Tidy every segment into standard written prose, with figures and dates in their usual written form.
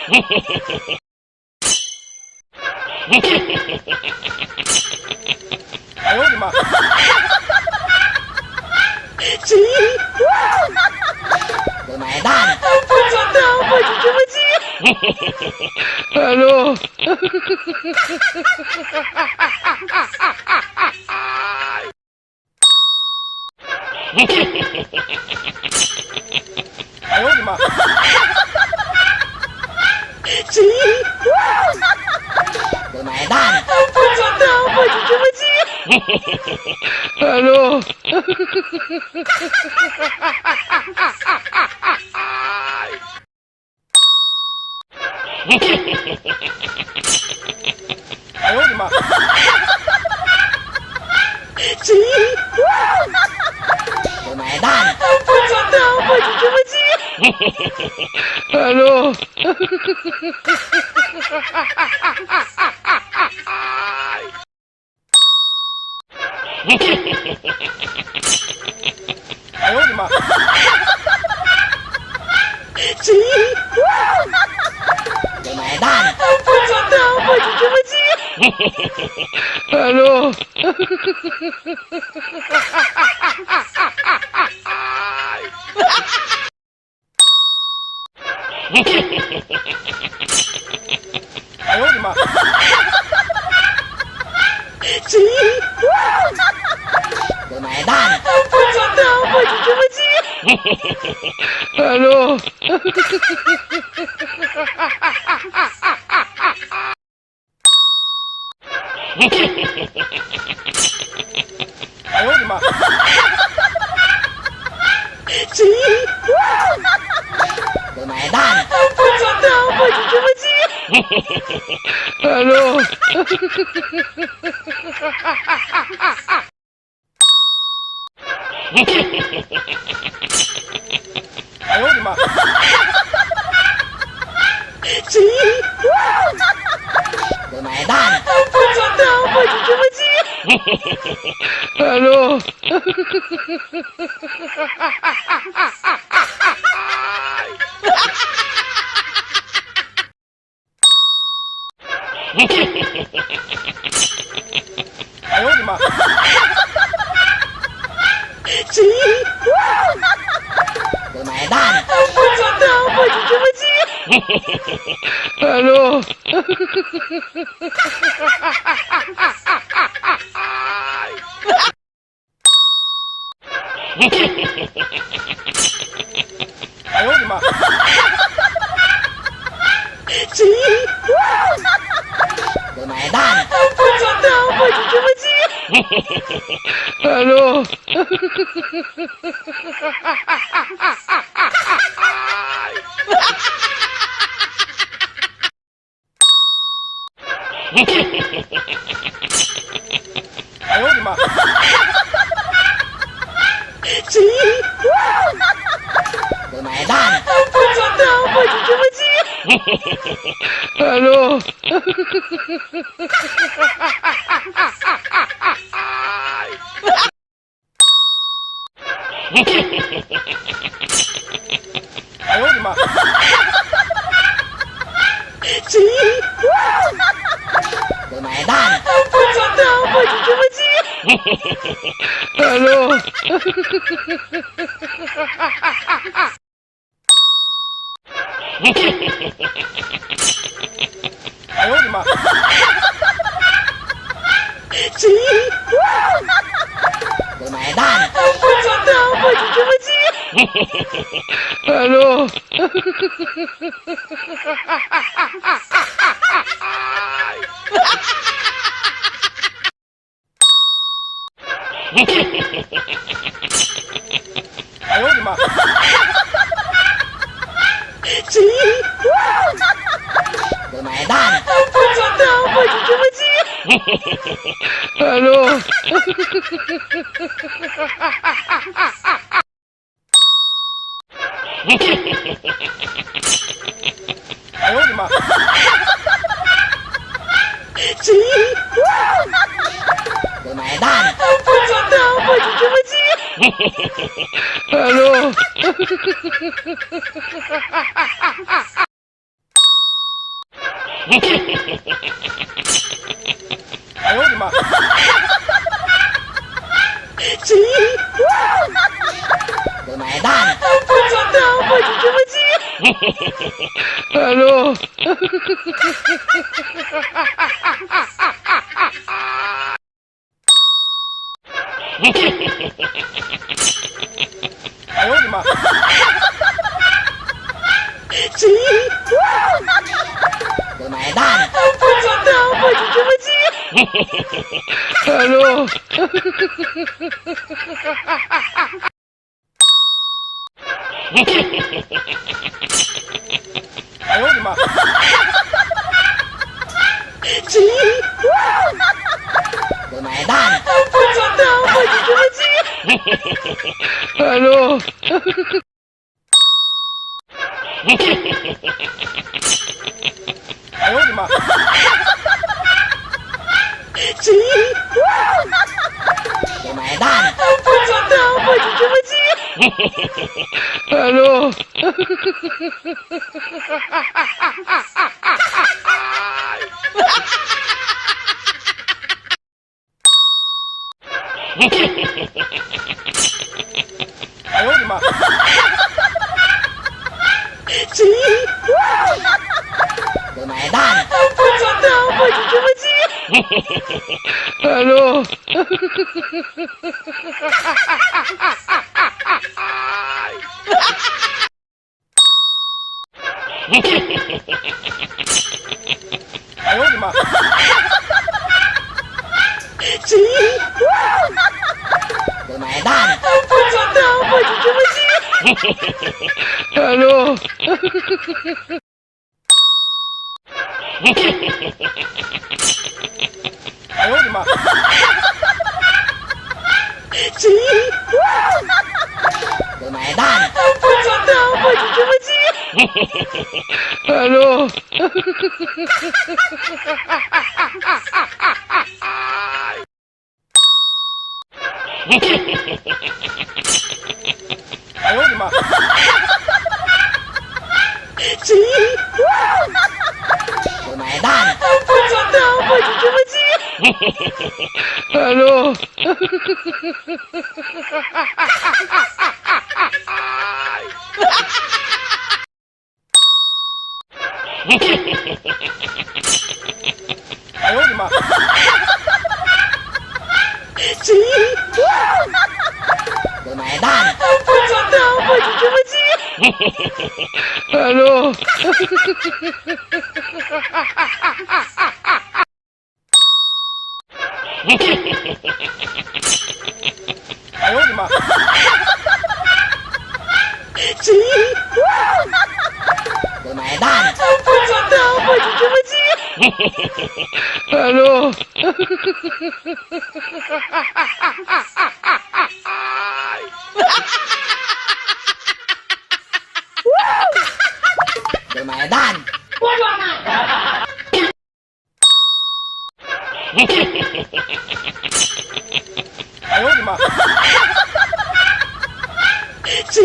哎呦我的妈！我买单。不知道，我就这么急。Hello。哎呦我的妈！我买单。不知道，我就这么急。Hello。哎呦我的妈！我买单。不知道，我就这么急。Hello。哎呦我的妈！我买单。不知道，我就这么急。Hello。哎呦我的妈！我买单。不知道，我就这么急。Hello。哎呦我的妈！我买单。不知道，我就这么急。Hello。哎呦我的妈！我买单。不知道，我就这么急。Hello。哎呦我的妈！我买单。不知道，我就这么急。Hello。哎呦我的妈！我买单。不知道，我就这么急。Hello。哎呦我的妈！我买单。不知道，我就这么急。Hello。哎呦我的妈！我买单。不知道，我就这么急。Hello。哎呦我的妈！我买单。不知道，我就这么急。Hello。哎呦我的妈！我买单。不知道，我就这么急。Hello。哎呦我的妈！我买单。不知道，我就这么急。Hello。哎呦我的妈！谁？给买蛋！不知道，我就这么急。 Aduh. "哎呦我的妈！谁？给买蛋！不知道，我就这么急。 Aduh. 哎呦我的妈！谁？给买蛋！不知道，我就这么急。 Aduh. 哎呦我的妈！谁？给买蛋！不知道，我就这么急。 Aduh. 哎呦我的妈！谁？给买蛋！不知道，我就这么急。 Aduh. 哎呦我的妈！谁？给买蛋！不知道，我就这么急。 Aduh. 哎呦我的妈！谁？给买蛋！不知道，我就这么急。 Aduh. 哎呦我的妈！谁？给买蛋！不知道，我就这么急。 Aduh. 哎呦我的妈！谁？给买蛋！不知道，我就这么急。 Aduh. 哎呦我的妈！谁？给买蛋！不知道，我就这么急。 Aduh. 给买蛋！哎呦我的妈！谁？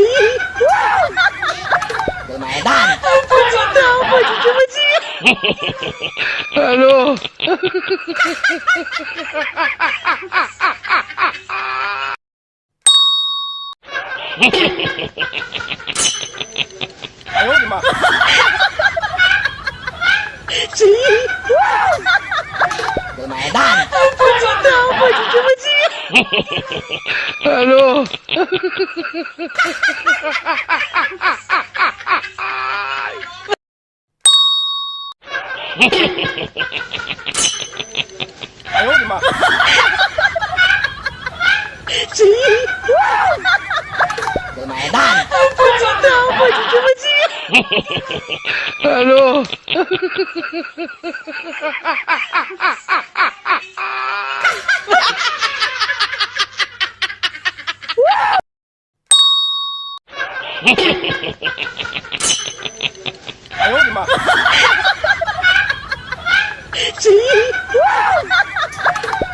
给买蛋！不知道，我就这么急。 Aduh. 哎呦我的妈！谁？给买蛋！不知道，我就这么急。 Aduh. 哎呦我的妈！谁？给买蛋！不知道，我就这么急。 Aduh. 哎呦我的妈！谁？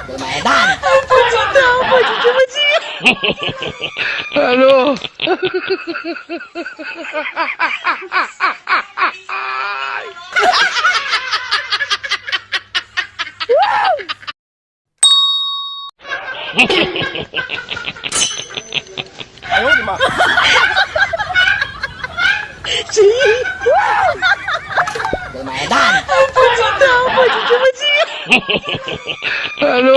给买蛋！不知道，我就这么急。 Aduh. 哎哎呦我的妈！谁？ Dumadan. 不知道，不知。 Ano?